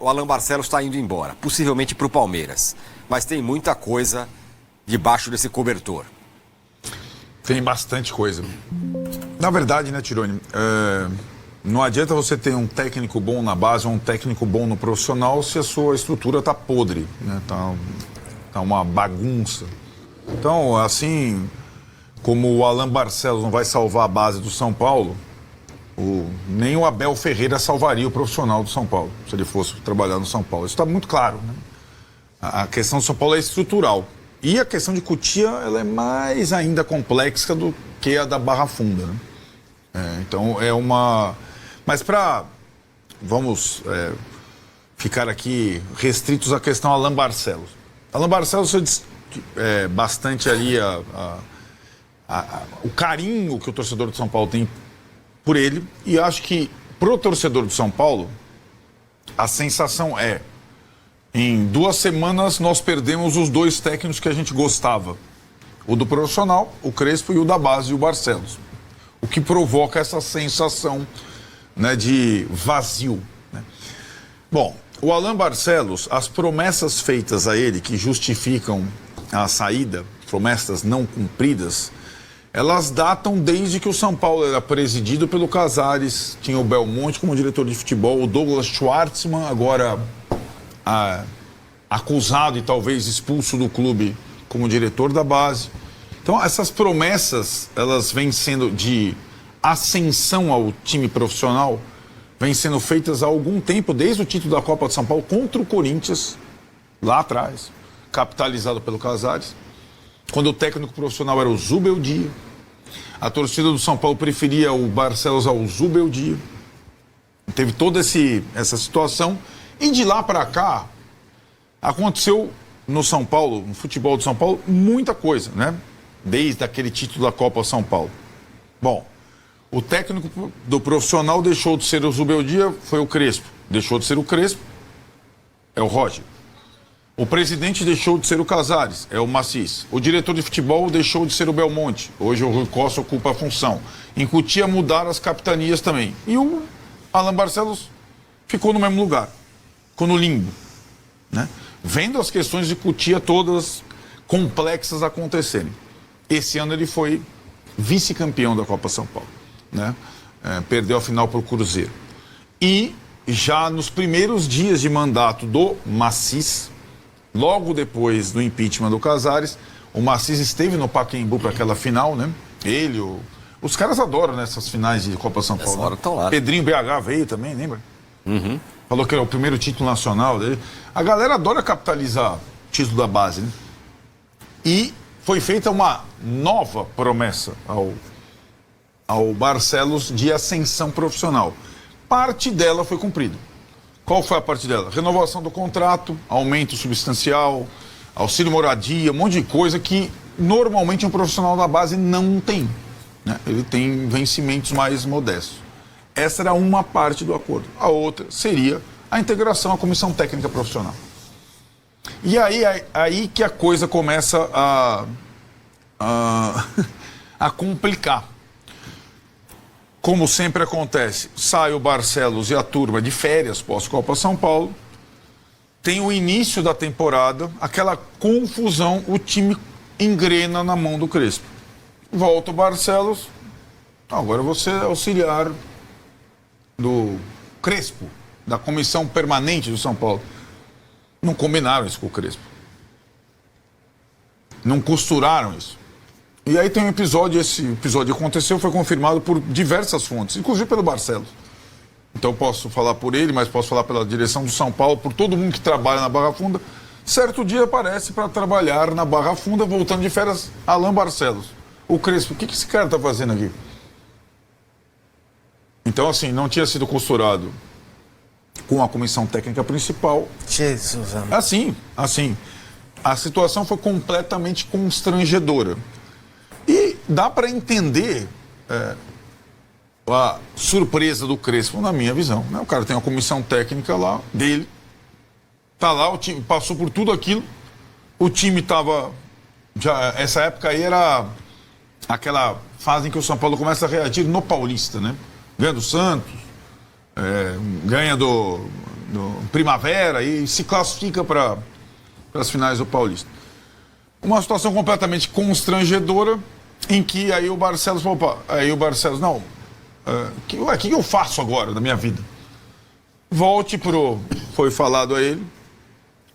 o Alan Barcelos está indo embora, possivelmente para o Palmeiras. Mas tem muita coisa debaixo desse cobertor. Tem bastante coisa. Na verdade, né, Tironi? Não adianta você ter um técnico bom na base ou um técnico bom no profissional se a sua estrutura tá podre, né? Tá uma bagunça. Então, assim, como o Alan Barcelos não vai salvar a base do São Paulo, nem o Abel Ferreira salvaria o profissional do São Paulo, se ele fosse trabalhar no São Paulo. Isso está muito claro, né? A questão do São Paulo é estrutural. E a questão de Cotia, ela é mais ainda complexa do que a da Barra Funda, né? Então, é uma... Mas vamos ficar aqui restritos à questão Alan Barcelos. Alan Barcelos bastante ali o carinho que o torcedor do São Paulo tem por ele. E acho que pro torcedor do São Paulo, a sensação em 2 semanas nós perdemos os 2 técnicos que a gente gostava. O do profissional, o Crespo, e o da base, o Barcelos. O que provoca essa sensação, né, de vazio, né? Bom, o Alan Barcelos, as promessas feitas a ele que justificam a saída, promessas não cumpridas, elas datam desde que o São Paulo era presidido pelo Casares, tinha o Belmonte como diretor de futebol, o Douglas Schwartzman, agora acusado e talvez expulso do clube como diretor da base. Então, essas promessas, elas vêm sendo de ascensão ao time profissional, vêm sendo feitas há algum tempo, desde o título da Copa de São Paulo contra o Corinthians, lá atrás, capitalizado pelo Casares, quando o técnico profissional era o Zubeldia. A torcida do São Paulo preferia o Barcelos ao Zubeldia. Teve toda essa situação. E de lá para cá, aconteceu no São Paulo, no futebol do São Paulo, muita coisa, né? Desde aquele título da Copa São Paulo. Bom, o técnico do profissional deixou de ser o Zubeldia, foi o Crespo. Deixou de ser o Crespo, é o Roger. O presidente deixou de ser o Casares, é o Macis. O diretor de futebol deixou de ser o Belmonte. Hoje o Rui Costa ocupa a função. Em Cotia mudaram as capitanias também. E o Alan Barcelos ficou no mesmo lugar. Ficou no limbo, né? Vendo as questões de Cotia todas complexas acontecerem. Esse ano ele foi vice-campeão da Copa São Paulo, né? Perdeu a final para o Cruzeiro. E já nos primeiros dias de mandato do Macis, logo depois do impeachment do Casares, o Macis esteve no Pacaembu para aquela final, né? Os caras adoram, né, essas finais de Copa São Paulo. Né? Lá. Pedrinho BH veio também, lembra? Uhum. Falou que era o primeiro título nacional dele. A galera adora capitalizar o título da base, né? E foi feita uma nova promessa ao Barcelos de ascensão profissional. Parte dela foi cumprida. Qual foi a parte dela? Renovação do contrato, aumento substancial, auxílio moradia, um monte de coisa que normalmente um profissional da base não tem, né? Ele tem vencimentos mais modestos. Essa era uma parte do acordo. A outra seria a integração à comissão técnica profissional. E aí que a coisa começa a complicar. Como sempre acontece, sai o Barcelos e a turma de férias pós-Copa São Paulo, tem o início da temporada, aquela confusão, o time engrena na mão do Crespo. Volta o Barcelos, agora você é auxiliar do Crespo, da comissão permanente do São Paulo. Não combinaram isso com o Crespo. Não costuraram isso. E aí tem um episódio, esse episódio aconteceu, foi confirmado por diversas fontes, inclusive pelo Barcelos. Então eu posso falar por ele, mas posso falar pela direção do São Paulo, por todo mundo que trabalha na Barra Funda. Certo dia aparece para trabalhar na Barra Funda, voltando de férias, Alan Barcelos. O Crespo, o que esse cara está fazendo aqui? Então, assim, não tinha sido costurado com a comissão técnica principal. Jesus, amor. Assim. A situação foi completamente constrangedora. E dá para entender a surpresa do Crespo, na minha visão, né? O cara tem uma comissão técnica lá, dele. Tá lá, o time passou por tudo aquilo. O time tava... essa época aí era aquela fase em que o São Paulo começa a reagir no Paulista, né? Ganha do Santos, ganha do Primavera e se classifica para as finais do Paulista. Uma situação completamente constrangedora em que aí o Barcelos falou, opa, aí o Barcelos, não, o que eu faço agora na minha vida? Volte foi falado a ele,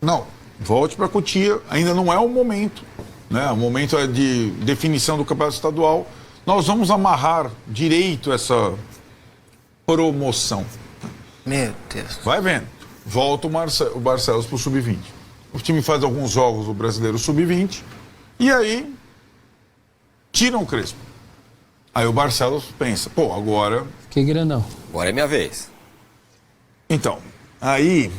não, volte para Cotia, ainda não é o momento, né? O momento é de definição do campeonato estadual, nós vamos amarrar direito essa promoção. Meu Deus. Vai vendo. Volta o Barcelos pro Sub-20. O time faz alguns jogos do Brasileiro Sub-20 e aí tiram o Crespo. Aí o Barcelos pensa, pô, agora... Que grandão. Agora é minha vez. Então, aí...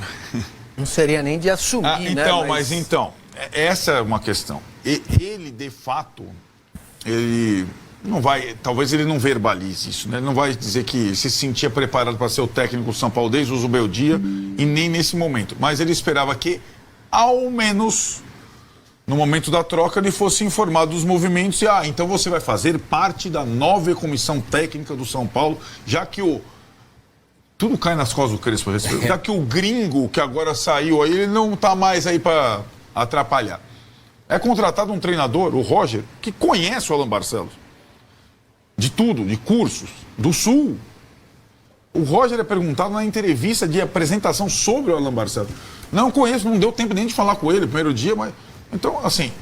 Não seria nem de assumir, né? Mas essa é uma questão. Ele, de fato, ele... não vai, talvez ele não verbalize isso, né? Ele não vai dizer que se sentia preparado para ser o técnico do São Paulo desde o Zubeldia e nem nesse momento. Mas ele esperava que, ao menos, no momento da troca, ele fosse informado dos movimentos e, então você vai fazer parte da nova comissão técnica do São Paulo, já que tudo cai nas costas do Crespo, já que o gringo que agora saiu aí, ele não está mais aí para atrapalhar. É contratado um treinador, o Roger, que conhece o Alan Barcelos. De tudo, de cursos, do Sul. O Roger é perguntado na entrevista de apresentação sobre o Alan Barcelos. Não conheço, não deu tempo nem de falar com ele no primeiro dia, mas... Então, assim...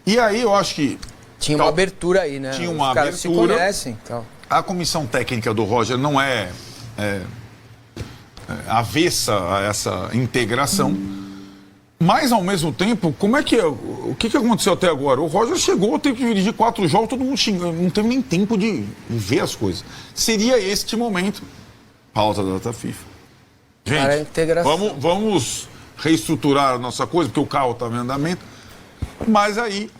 E aí eu acho que... Tinha uma abertura aí, né? Tinha uma Os caras abertura. se conhecem. Então. A comissão técnica do Roger não é avessa a essa integração. Mas, ao mesmo tempo, o que aconteceu até agora? O Roger chegou, teve que dirigir 4 jogos, todo mundo xingando, não teve nem tempo de ver as coisas. Seria este momento, pauta da data FIFA. Para a Gente, integração. vamos reestruturar a nossa coisa, porque o carro está em andamento. Mas aí,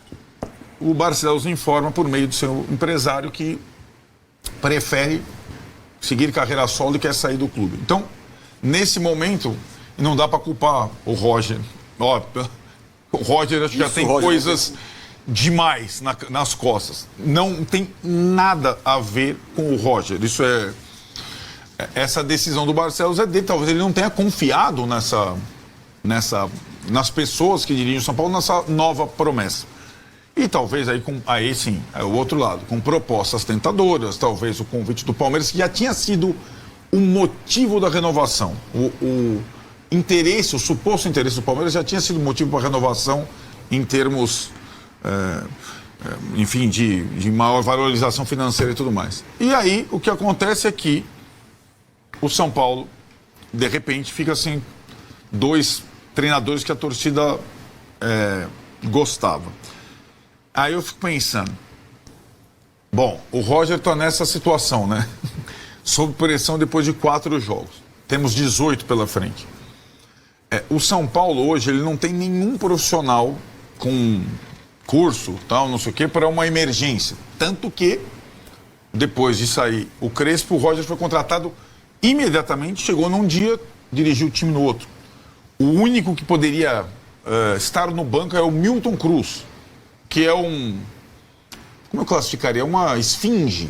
o Barcelos informa por meio do seu empresário que prefere seguir carreira solo e quer sair do clube. Então, nesse momento, não dá para culpar o Roger. O Roger acho que já tem coisas demais nas costas. Não tem nada a ver com o Roger. Isso essa decisão do Barcelos é dele. Talvez ele não tenha confiado nas pessoas que dirigem o São Paulo nessa nova promessa. E talvez aí sim, é o outro lado, com propostas tentadoras, talvez o convite do Palmeiras, que já tinha sido o motivo da renovação. O interesse, o suposto interesse do Palmeiras já tinha sido motivo para renovação em termos, enfim, de maior valorização financeira e tudo mais. E aí, o que acontece é que o São Paulo, de repente, fica sem 2 treinadores que a torcida gostava. Aí eu fico pensando, bom, o Roger está nessa situação, né? Sob pressão depois de 4 jogos. Temos 18 pela frente. O São Paulo hoje, ele não tem nenhum profissional com curso, tal, não sei o quê, para uma emergência. Tanto que, depois de sair o Crespo, o Roger foi contratado imediatamente, chegou num dia, dirigiu o time no outro. O único que poderia estar no banco é o Milton Cruz, que é como eu classificaria? Uma esfinge.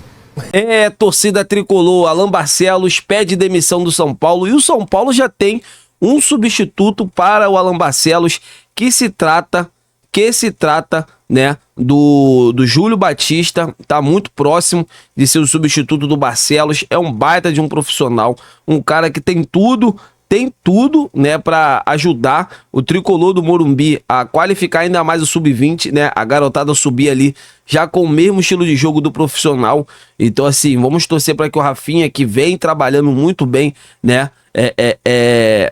Torcida tricolor, Alan Barcelos pede demissão do São Paulo e o São Paulo já tem um substituto para o Alan Barcelos que se trata, né, do Júlio Batista, tá muito próximo de ser o substituto do Barcelos, é um baita de um profissional, um cara que tem tudo, né, para ajudar o tricolor do Morumbi a qualificar ainda mais o sub-20, né, a garotada subir ali já com o mesmo estilo de jogo do profissional. Então, assim, vamos torcer para que o Rafinha, que vem trabalhando muito bem, né,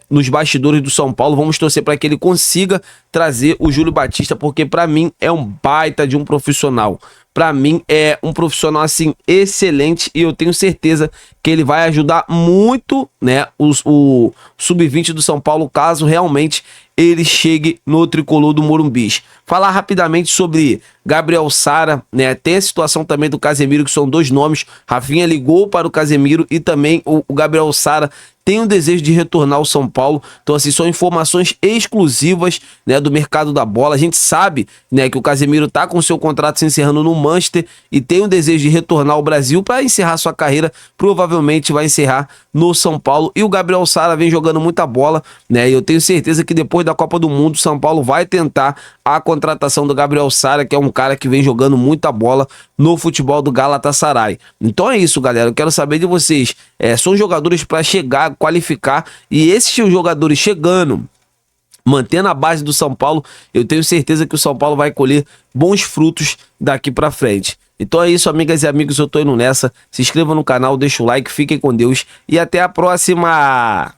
nos bastidores do São Paulo, vamos torcer para que ele consiga trazer o Júlio Batista, porque para mim é um baita de um profissional. Para mim é um profissional assim excelente e eu tenho certeza que ele vai ajudar muito, né, o sub-20 do São Paulo, caso realmente ele chegue no tricolor do Morumbis. Falar rapidamente sobre Gabriel Sara, né? Tem a situação também do Casemiro, que são 2 nomes. Rafinha ligou para o Casemiro e também o Gabriel Sara tem o desejo de retornar ao São Paulo. Então, assim, são informações exclusivas, né, do mercado da bola. A gente sabe, né, que o Casemiro tá com seu contrato se encerrando no Manchester e tem o desejo de retornar ao Brasil para encerrar sua carreira. Provavelmente vai encerrar no São Paulo. E o Gabriel Sara vem jogando muita bola, né? E eu tenho certeza que depois da Copa do Mundo, o São Paulo vai tentar a contratação do Gabriel Sara, que é um cara que vem jogando muita bola no futebol do Galatasaray. Então é isso, galera. Eu quero saber de vocês. São jogadores para chegar, qualificar, e esses jogadores chegando, mantendo a base do São Paulo, eu tenho certeza que o São Paulo vai colher bons frutos daqui para frente. Então é isso, amigas e amigos, eu tô indo nessa. Se inscreva no canal, deixa o like, fiquem com Deus e até a próxima!